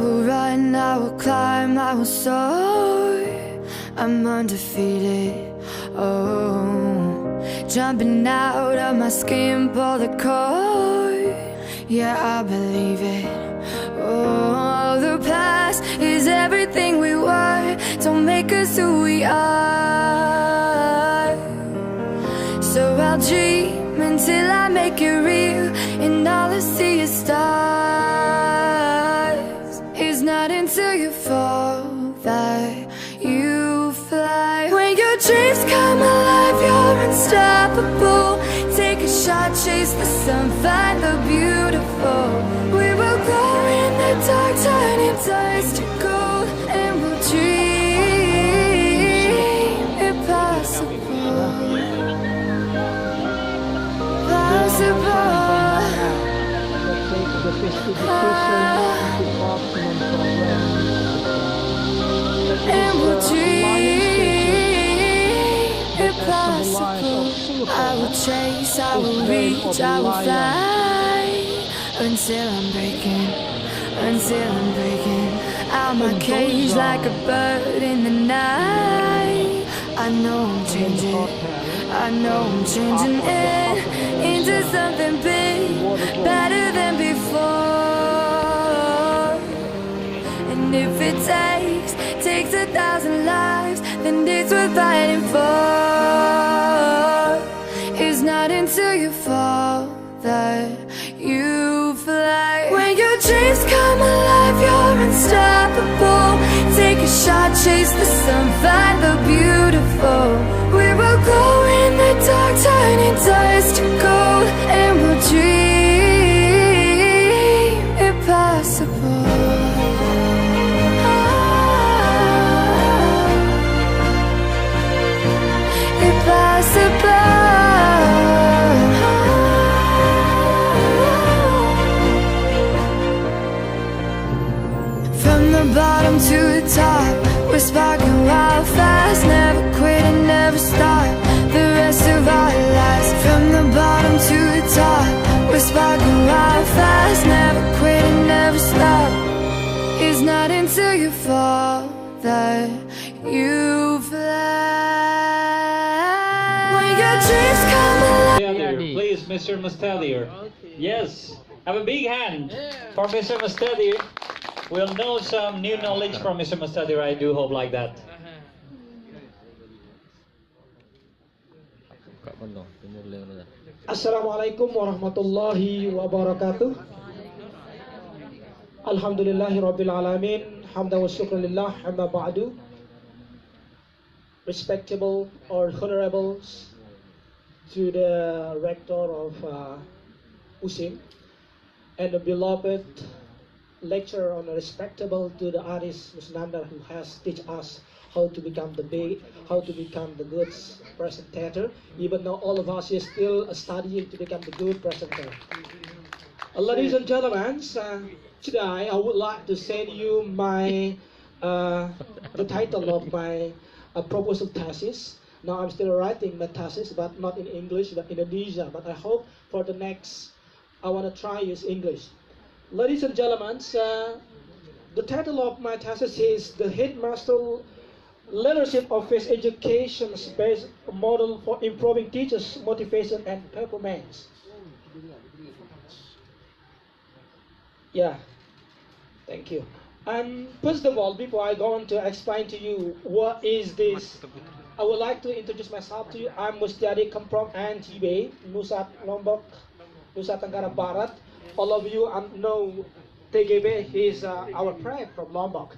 will run, I will climb, I will soar. I'm undefeated, oh. Jumping out of my skin, pull the cord. Yeah, I believe it. Oh, the past is everything we were. Don't make us who we are. So I'll dream until I make it real, and all I see is stars. It's not until you fall that you fly. When your dreams come alive, you're unstoppable. Take a shot, chase the sun, find the beautiful. We will go in the dark, turning dust to gold, and we'll dream impossible. And we'll dream impossible. I will chase, I will reach, I will fly until I'm breaking out my cage like a bird in the night. I know I'm changing it into something big, better than before. And if it takes 1,000 lives, then it's worth fighting for. It's not until you fall that you fly. When your dreams come alive, you're unstoppable. Take a shot, chase the sun, find the beautiful. We will go in the dark, turning dust to gold, and we'll dream impossible. From the bottom to the top, we're sparking wild fast. Never quit and never stop the rest of our lives. From the bottom to the top, we're sparking wild fast. Never quit and never stop. It's not until you fall that you fly. When your dreams come alive. Please, Mr. Mustelier. Yes, have a big hand for Mr. Mustelier. We'll know some new knowledge from Mr. Mustelier. I do hope like that. Assalamualaikum warahmatullahi wabarakatuh. Alhamdulillahi rabbil alamin. Hamdan wa shukran lillah, amma ba'du. Respectable or honorables to the rector of USIM, and the beloved lecturer on respectable to the artist Musnanda, who has teach us how to become the good presenter. Even though all of us is still studying to become the good presenter. Ladies and gentlemen, today I would like to send you my the title of my proposal thesis. Now I'm still writing my thesis, but not in English, but in Indonesia. But I hope for the next, I want to try use English. Ladies and gentlemen, the title of my thesis is The Headmaster Leadership Office Education Space Model for Improving Teachers' Motivation and Performance. Yeah, thank you. And first of all, before I go on to explain to you what is this, I would like to introduce myself to you. I'm Mustiadi, come from NTB, Nusa Lombok, Nusa Tenggara Barat. All of you know TGB, he's our friend from Lombok.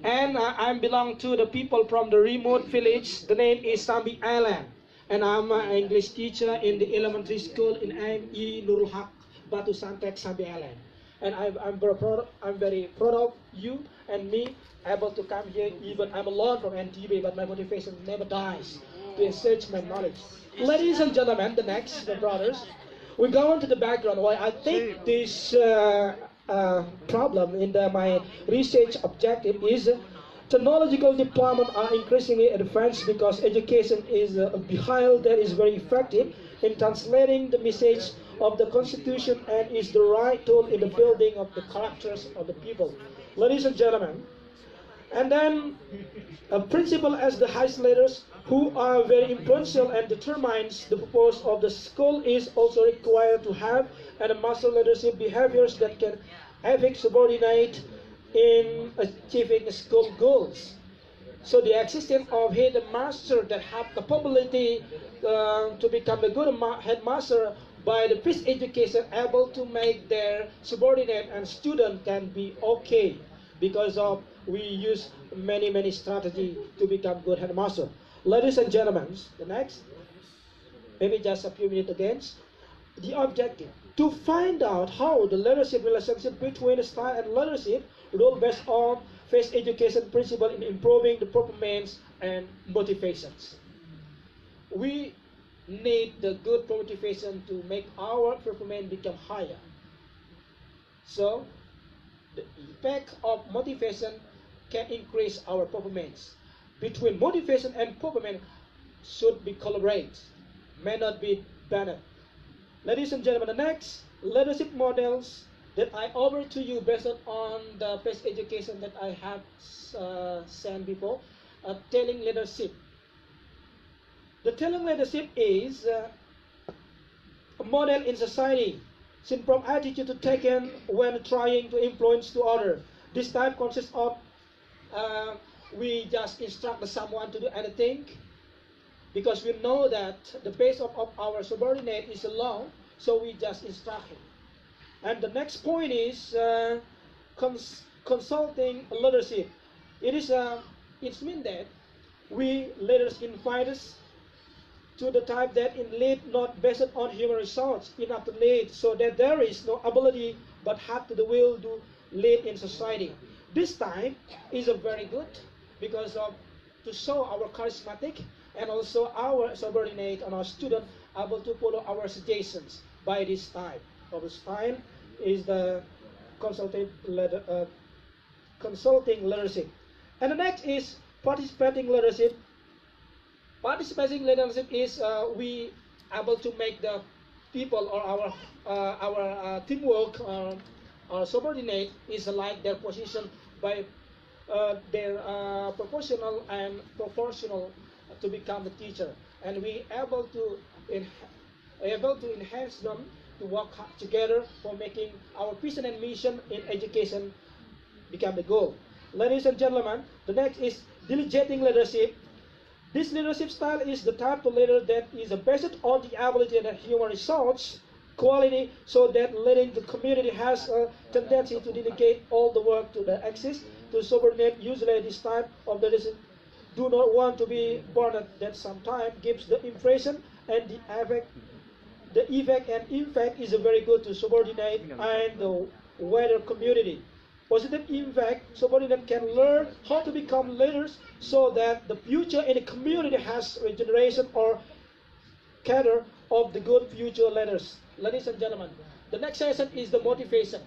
And I belong to the people from the remote village. The name is Sambi Island. And I'm an English teacher in the elementary school in ME Nurul Haq, Batu Santek, Sambi Island. And I'm very proud of you and me, able to come here. Even I'm alone from NTB, but my motivation never dies to search my knowledge. Ladies and gentlemen, the next, the brothers, we go into the background why I think this problem in my research objective is technological deployment are increasingly advanced because education is behind that is very effective in translating the message of the Constitution and is the right tool in the building of the characters of the people. ladies and gentlemen. And then a principal as the highest leaders who are very influential and determines the purpose of the school is also required to have and master leadership behaviors that can affect subordinate in achieving school goals. So the existence of headmaster that have capability to become a good headmaster by the peace education able to make their subordinate and student can be okay because of we use many strategy to become good headmaster. Ladies and gentlemen, the next, maybe just a few minutes again. The objective to find out how the leadership relationship between style and leadership role based on face education principle in improving the performance and motivations. We need the good motivation to make our performance become higher. So the effect of motivation can increase our performance. Between motivation and performance should be collaborate, may not be banned. Ladies and gentlemen, the next leadership models that I offer to you based on the best education that I have sent before, telling leadership. The telling leadership is a model in society, from attitude to taken when trying to influence to other. This type consists of we just instruct someone to do anything because we know that the base of our subordinate is law, so we just instruct him. And the next point is consulting leadership. It means that we leaders invite us to the type that in lead not based on human resource enough to lead, so that there is no ability but have to the will to lead in society. This type is a very good because of to show our charismatic and also our subordinate and our student able to follow our suggestions by this type of style is the consulting leadership. And the next is participating leadership. Participating leadership is we able to make the people or our teamwork or subordinate is like their position by their proportional and proportional to become the teacher, and we able to enhance them to work together for making our vision and mission in education become the goal. Ladies and gentlemen, the next is delegating leadership. This leadership style is the type of leader that is based on the ability and human resource quality, so that leading the community has a tendency to delegate all the work to the axis to subordinate. Usually this type of leadership do not want to be burned, that sometimes gives the impression and the effect. The effect and impact is very good to subordinate and the wider community. Positive impact, subordinate can learn how to become leaders so that the future in the community has regeneration or cater of the good future leaders. Ladies and gentlemen, the next session is the motivation.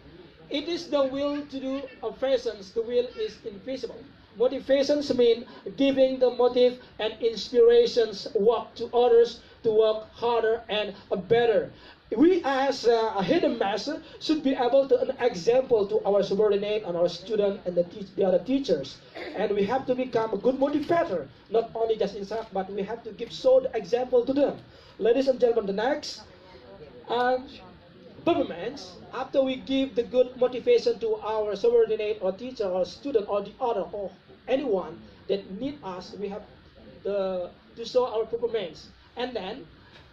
It is the will to do of persons. The will is invisible. Motivations mean giving the motive and inspirations work to others to work harder and better. We as a headmaster should be able to an example to our subordinate and our student and the other teachers. And we have to become a good motivator, not only just instruct, but we have to show the example to them. Ladies and gentlemen, the next performance, after we give the good motivation to our subordinate or teacher or student or the other or anyone that need us, we have to show our performance. And then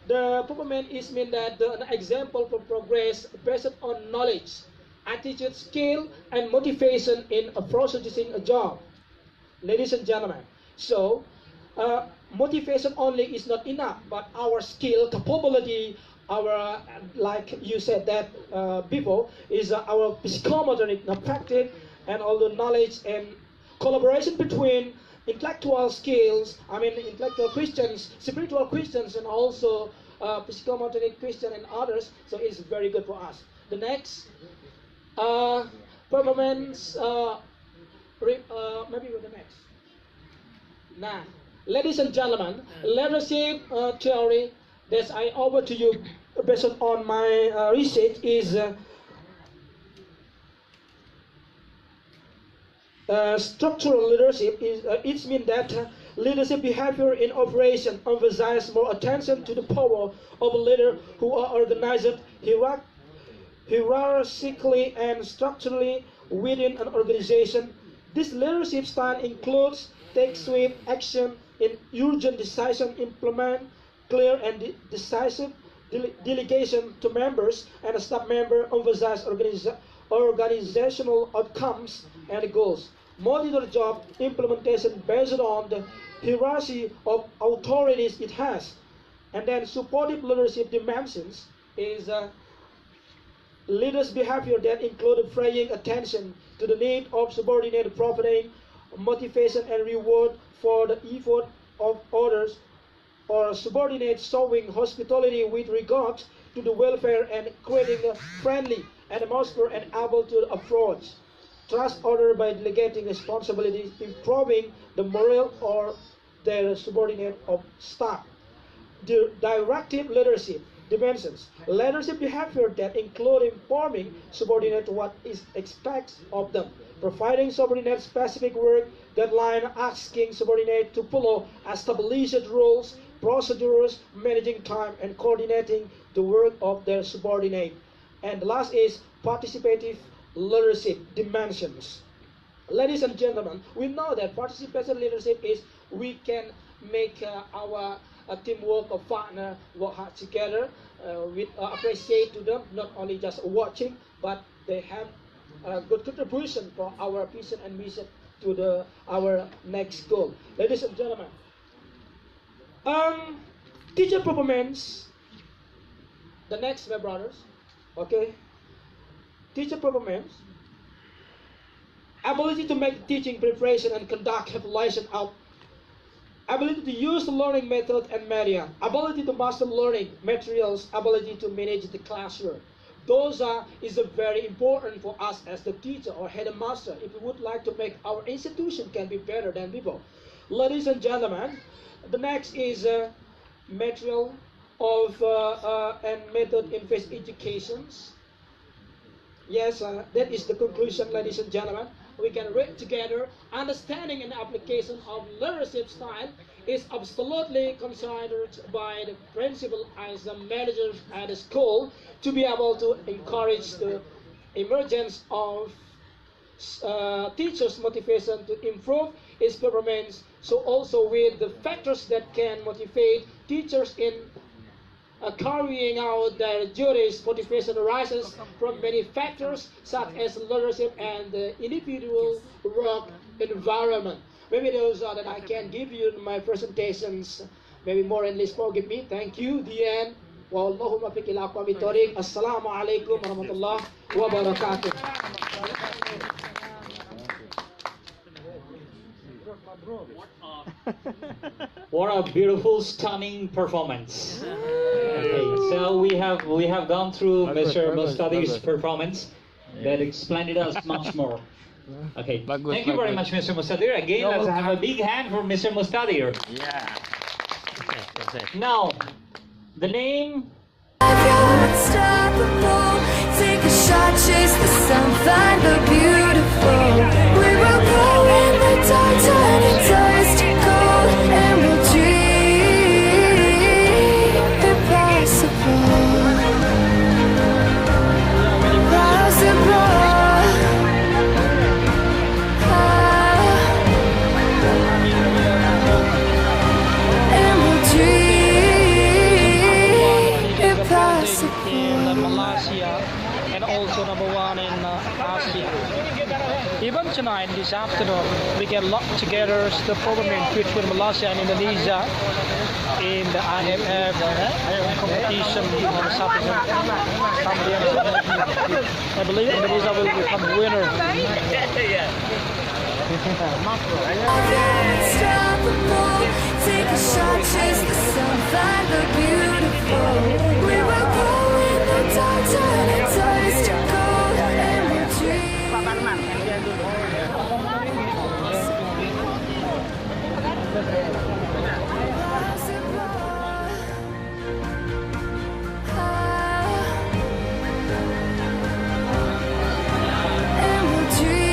the performance is mean that an example for progress based on knowledge, attitude, skill, and motivation in processing a job. Ladies and gentlemen, so motivation only is not enough, but our skill, capability, our like you said that before is our psychomotor practice and all the knowledge and collaboration between intellectual skills, intellectual Christians, spiritual Christians, and also psychomotoric Christian and others. So it's very good for us. The next performance, maybe with the next. Now, ladies and gentlemen, leadership theory that I offer to you based on my research is Structural leadership is it means that leadership behavior in operation emphasizes more attention to the power of a leader who are organized hierarchically and structurally within an organization. This leadership style includes take swift action in urgent decision, implement clear and decisive delegation to members and a staff member, emphasize organizational outcomes and goals. Monitor job implementation based on the hierarchy of authorities it has. And then supportive leadership dimensions is leaders' behavior that include paying attention to the need of subordinate, providing motivation and reward for the effort of others, or subordinates showing hospitality with regard to the welfare and creating a friendly atmosphere and able to approach trust others by delegating responsibilities, improving the morale or their subordinate of staff. The directive leadership dimensions. Leadership behavior that include informing subordinate what is expected of them, providing subordinate specific work deadline, asking subordinate to follow established rules, procedures, managing time, and coordinating the work of their subordinate. And the last is participative leadership dimensions. Ladies and gentlemen, we know that participation leadership is we can make our teamwork or partner work hard together. We appreciate to them not only just watching, but they have a good contribution for our vision and mission to our next goal. Ladies and gentlemen, teacher performance. The next, my brothers, okay. Teacher performance. Ability to make teaching preparation and conduct evaluation out. Ability to use the learning method and media. Ability to master learning materials. Ability to manage the classroom. Those is very important for us as the teacher or headmaster if we would like to make our institution can be better than people. Ladies and gentlemen, the next is material of and method in face educations. Yes, that is the conclusion, ladies and gentlemen. We can read together. Understanding and application of leadership style is absolutely considered by the principal as the manager at the school to be able to encourage the emergence of teachers' motivation to improve its performance. So also with the factors that can motivate teachers in carrying out their duties, motivation arises from many factors such as leadership and the individual work environment. Maybe those are that I can give you in my presentations. Maybe more and less forgive me. Thank you. The end. Wallahumma fiqh ila aqwami tariq. Assalamu alaikum warahmatullahi wabarakatuh. What a beautiful, stunning performance. Okay, so we have gone through Mr. Mustadi's performance that explained it us much more. Okay, thank you very much, Mr. Mustadir. Again, let's have a big hand for Mr. Mustadir. Yeah. Now, the name. Unstoppable. Take a shot, chase the sun, find the beautiful. We will go in the dark, turn it dust to gold, and we'll dream impossible. And we'll dream impossible. In Malaysia and also #1 in Asia. Even tonight, this afternoon, we can lock together the performance between Malaysia and Indonesia in the IMF competition on Saturday. I believe Indonesia will become winner. Unstoppable. Take a shot, chase the sun, find the beautiful. We will go in the dark, turn it dust to gold, and we'll dream. And we'll dream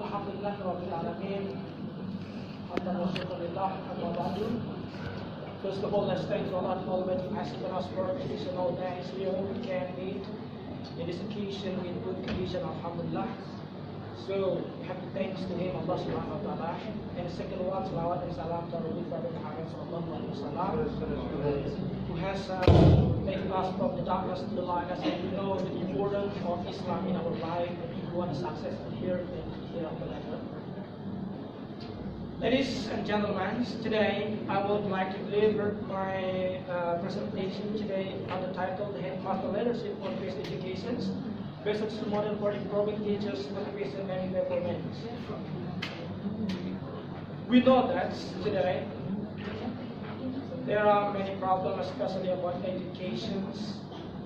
Alhamdulillah Rabbil Alamin. First of all, let's thank Allah Almighty has given us for additional days here. We can meet in this occasion in good condition, Alhamdulillah. So we have to thanks to Him, Allah Subhanahu wa Taala. And the second one, salawat and salam to our Prophet Muhammad Sallallahu Alaihi Wasallam, who has taken us from the darkness to the light. As we know the importance of Islam in our life, and if we want success here and hereafter. Ladies and gentlemen, today I would like to deliver my presentation today on the title, The Headmaster Leadership on Basic Education, Basics to Modern for Improving Teachers' Motivation and Performance. We know that today there are many problems, especially about education,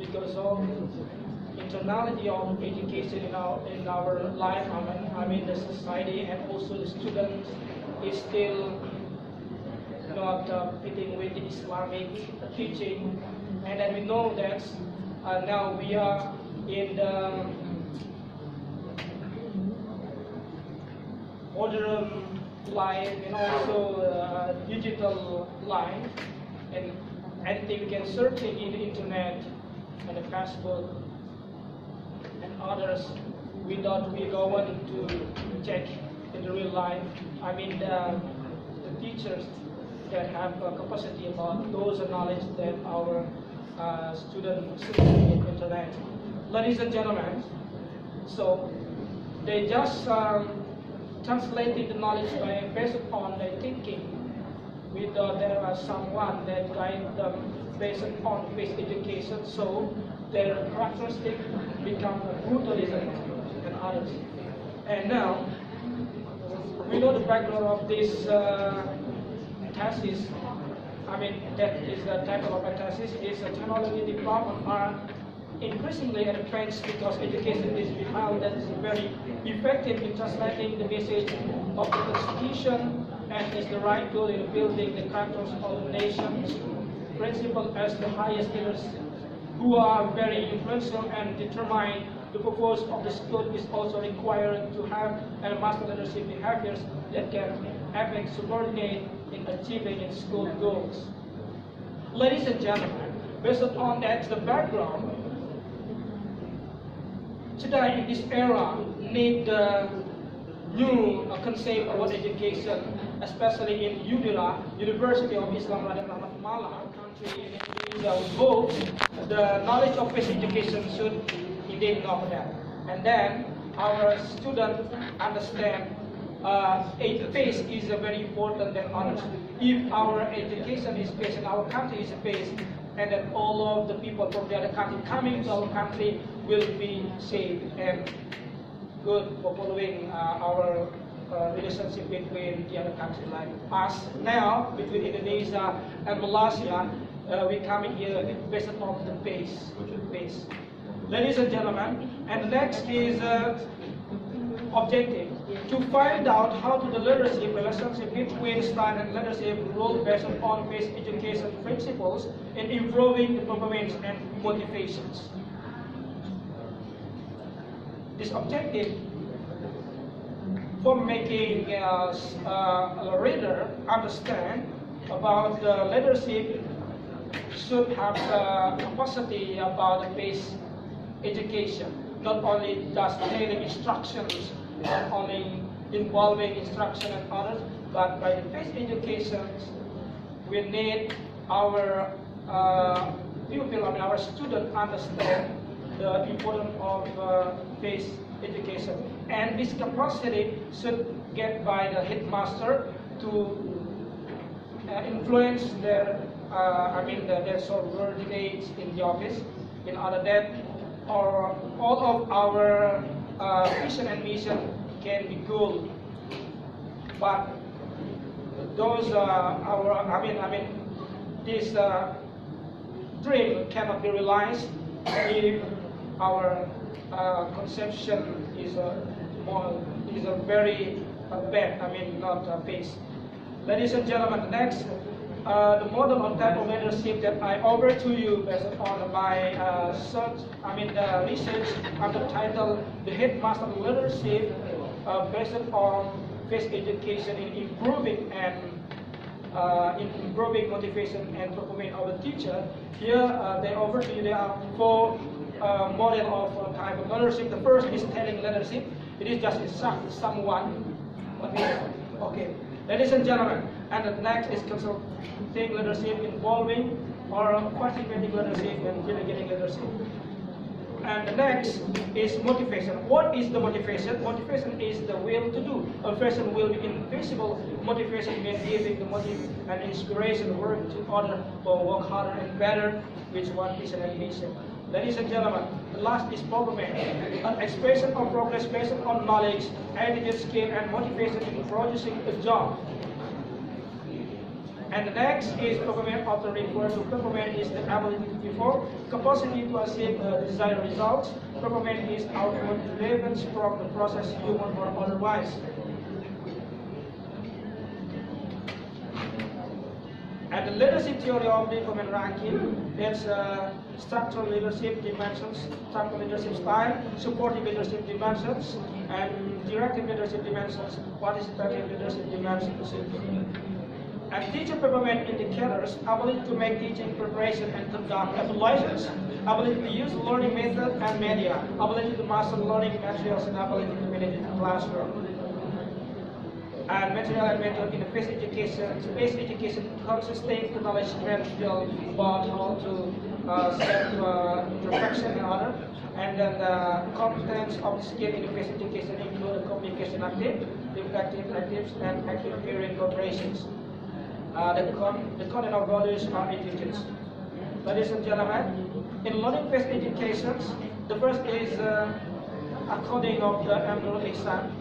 because of internality of education in our life, I mean the society, and also the students is still not fitting with the Islamic teaching. And then we know that now we are in the modern life and also digital life, and anything we can search in the internet and the Facebook and others without we going to check in the real life. I mean the teachers that have capacity about those knowledge that our students see in the internet. Ladies and gentlemen, so they just translated the knowledge based upon their thinking. Without there was someone that guide them based on basic education, so their characteristic become brutalism and others. And now we know the background of this thesis. I mean, that is the title of a thesis, is a technology development are increasingly advanced because education is found that is very effective in translating the message of the Constitution and is the right goal in building the characters of the nation's principle as the highest leaders who are very influential and determine the purpose of the school is also required to have a master leadership behaviors that can affect subordinate in achieving its school goals. Ladies and gentlemen, based upon that, the background, today in this era need new concept about education, especially in UDIRA, University of Islam Mala, country in Indonesia, we hope the knowledge of basic education should indeed know that. And then our students understand a pace is very important than others. If our education is based and our country is based, and then all of the people from the other country coming to our country will be safe and good for following our relationship between the other country like us. Now, between Indonesia and Malaysia, we coming here based on the pace. Ladies and gentlemen, and the next is objective to find out how to the leadership relationship between style and leadership role based on basic education principles in improving the performance and motivations. This objective for making a reader understand about the leadership should have the capacity about the basic education, not only just daily instructions, not only involving instruction and others, but by the basic education, we need our pupil, our student understand the importance of basic education. And this capacity should get by the headmaster to influence their, their subordinates in the office, in order that all of our vision and mission can be good. But those this dream cannot be realized if our conception is a very bad, not base. Ladies and gentlemen, the next, the model of type of leadership that I offer to you based upon my the research under the title The Headmaster Leadership based on face education in improving and in improving motivation and performance of the teacher. Here they offer to you there are four model of type of leadership. The first is telling leadership. It is just instruct someone. Okay, ladies and gentlemen, and the next is consulting leadership, involving or participating leadership and delegating leadership. And the next is motivation. What is the motivation? Motivation is the will to do. A person will be invisible. Motivation means giving the motive and inspiration, work to order or work harder and better, which one is an ambition. Ladies and gentlemen, the last is programming, an expression of progress based on knowledge, attitude, skill, and motivation in producing a job. And the next is performance of the report. So performance is the ability to perform, capacity to achieve desired results. Performance is outward relevance from the process, human or otherwise. And the leadership theory of development ranking, there's structural leadership dimensions, structural leadership style, supportive leadership dimensions, and directive leadership dimensions, participative leadership dimensions. And teacher performance indicators, ability to make teaching preparation and conduct evaluations, ability to use learning method and media, ability to master learning materials, and ability to manage the classroom. And material and method in the space education consisting to knowledge transfer about how to set perfection and order. And then the competence of the skill in the space education include communication active, reflective actives, and active peer cooperations. The content of values are attitudes. Ladies and gentlemen, in learning-based educations, the first is according of the annual exam.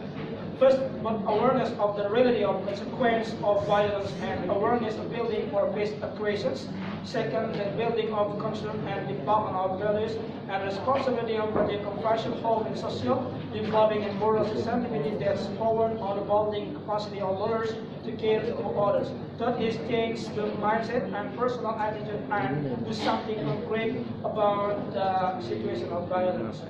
First, awareness of the reality of consequence of violence and awareness of building for face equations. Second, the building of concern and development of values and responsibility of the compassion, hope, and social, developing and moral sensitivity that's forward on the building capacity of learners to care for others. Third is change the mindset and personal attitude and do something concrete about the situation of violence.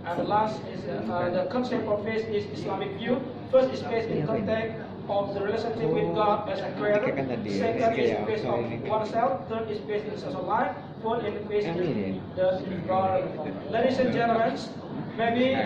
And the last is the concept of faith is Islamic view. First is faith in context of the relationship with God as a creator. Second is faith of oneself. Third is faith in social life. Fourth is faith in the environment. Ladies and gentlemen, maybe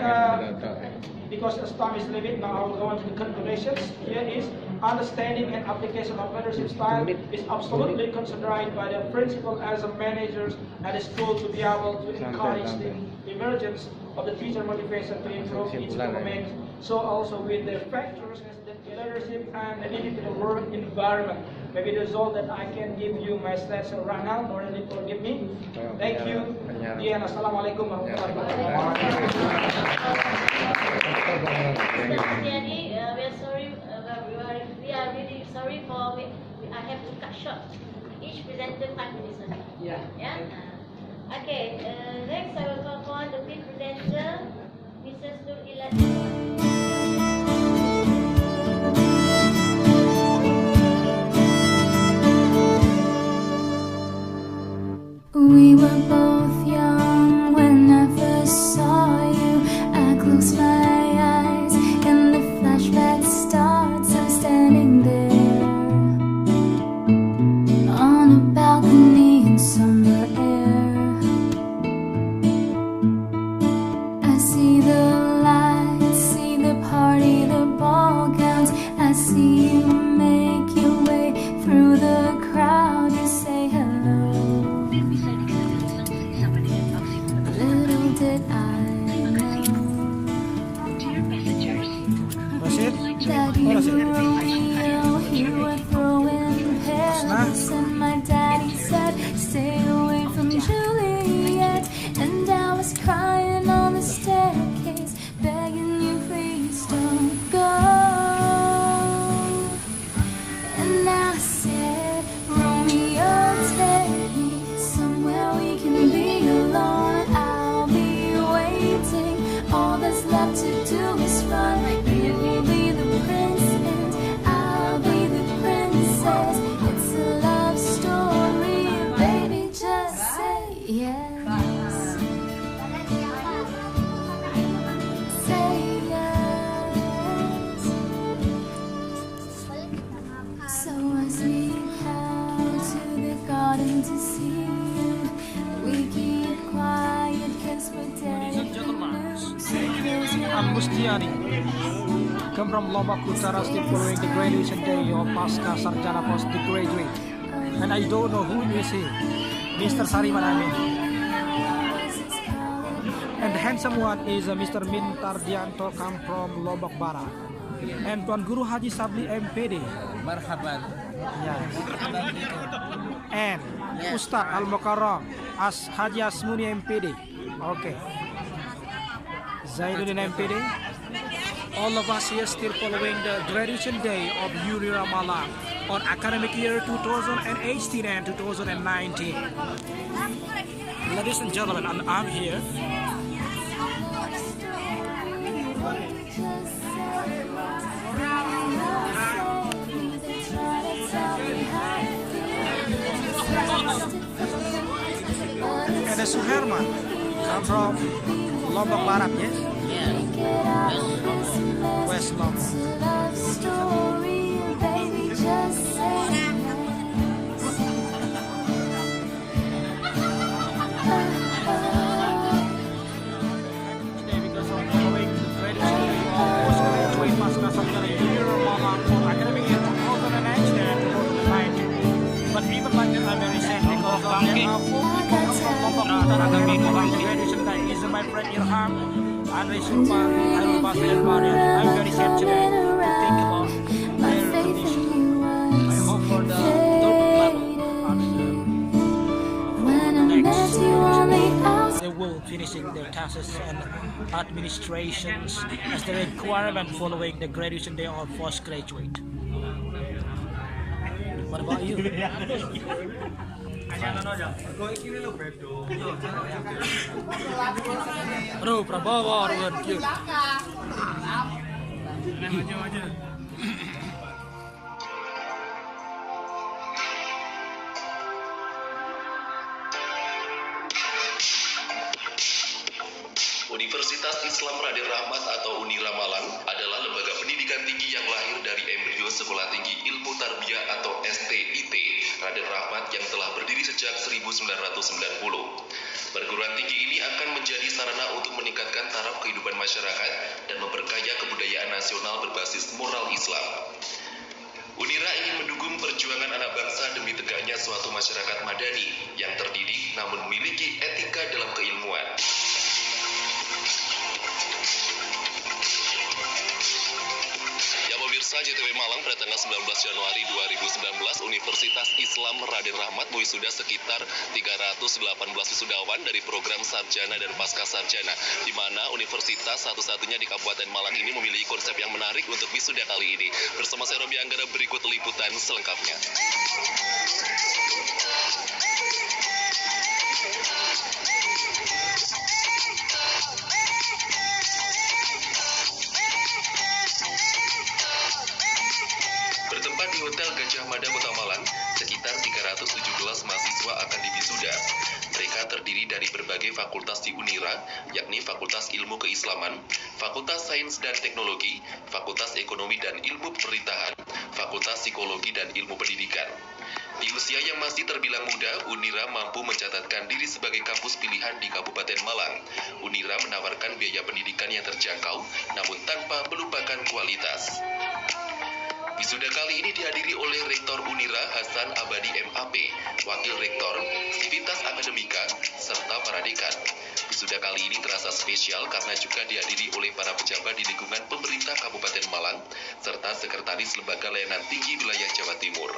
because the time is limited, now I will go on to the conclusions. Here is understanding and application of leadership style is absolutely considered by the principal as a managers at a school to be able to encourage the emergence of the teacher motivation to improve its performance. So also with the factors as the leadership and the individual work environment. Maybe the result that I can give you my slides right now, or really forgive me. Thank you. And Assalamualaikum warahmatullahi wabarakatuh. We are really sorry for I have to cut short each presenter 5 minutes only. Yeah. Yeah. Okay. Next, I will call upon the fifth presenter, Mrs. Nur Ilat. We were both young when I first saw you. I closed my eyes and the flashback starts. I'm standing there on a balcony in summer air. I see the lights, see the party, the ball gowns. I see you make your way through the crowd. You say hello. Little did I know that you were Romeo, you were throwing pills, and my daddy said, stay away from Juliet. And I was crying on the staircase, begging you, please don't go. And I said, Romeo, take me somewhere we can be alone. I'll be waiting. All that's left to do is run. You will be the prince and I'll be the princess. It's a love story, baby, just say Marziani. Come from Lombok Utara, still following the graduation day of Pasca Sarjana post the graduate. And I don't know who is he. Mr. Sariman Amin. And the handsome one is Mr. Mintardianto, come from Lombok Barat. And Tuan Guru Haji Sabli MPD. Marhaban. Yes. And Ustadz Al Mukarram as Haji Asmuni MPD. Okay. Zainuddin MPD. All of us here still following the graduation day of Unira Malang on academic year 2018 and 2019. Ladies and gentlemen, and I'm here. And Suherman come from Lombok Barat, yes? West Lombok. But even like that, I'm very sad because there are 4 people from Lombok Utara coming to graduation day. Is my friend Irham, Andre Sulpan, Hairul Basri, and Marian. I'm very sad today to think about their condition. I hope for the third level and the next they will finishing their tasks and administrations as the requirement following the graduation day of postgraduate. What about you? Aduh, Prabowo, Universitas Islam Raden Rahmat atau Unira Malang adalah lembaga pendidikan tinggi yang lahir dari embrio Sekolah Tinggi Ilmu Tarbiyah atau STIT Raden Rahmat yang telah berdiri sejak 1990. Perguruan tinggi ini akan menjadi sarana untuk meningkatkan taraf kehidupan masyarakat dan memperkaya kebudayaan nasional berbasis moral Islam. Unira ingin mendukung perjuangan anak bangsa demi tegaknya suatu masyarakat madani yang terdidik namun memiliki etika dalam keilmuan. Pemirsa JTV Malang pada tanggal 19 Januari 2019, Universitas Islam Raden Rahmat mewisuda sekitar 318 wisudawan dari program sarjana dan pasca sarjana, di mana universitas satu-satunya di Kabupaten Malang ini memiliki konsep yang menarik untuk wisuda kali ini. Bersama saya Robi Anggara, berikut liputan selengkapnya. Bertempat di Hotel Gajah Mada Kota Malang, sekitar 317 mahasiswa akan diwisuda. Mereka terdiri dari berbagai fakultas di Unira, yakni Fakultas Ilmu Keislaman, Fakultas Sains dan Teknologi, Fakultas Ekonomi dan Ilmu Pemerintahan, Fakultas Psikologi dan Ilmu Pendidikan. Di usia yang masih terbilang muda, Unira mampu mencatatkan diri sebagai kampus pilihan di Kabupaten Malang. Unira menawarkan biaya pendidikan yang terjangkau, namun tanpa melupakan kualitas. Wisuda kali ini dihadiri oleh Rektor Unira Hasan Abadi MAP, Wakil Rektor, Sivitas Akademika, serta para dekan. Wisuda kali ini terasa spesial karena juga dihadiri oleh para pejabat di lingkungan pemerintah Kabupaten Malang, serta Sekretaris Lembaga Layanan Tinggi Wilayah Jawa Timur.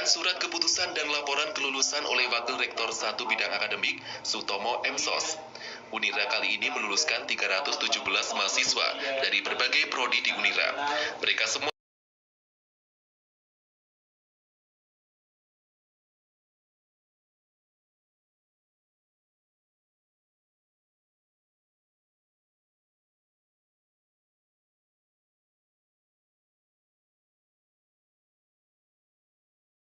surat keputusan dan laporan kelulusan oleh Wakil Rektor 1 Bidang Akademik, Sutomo M. Sos. Unira kali ini meluluskan 317 mahasiswa dari berbagai prodi di Unira. Mereka semua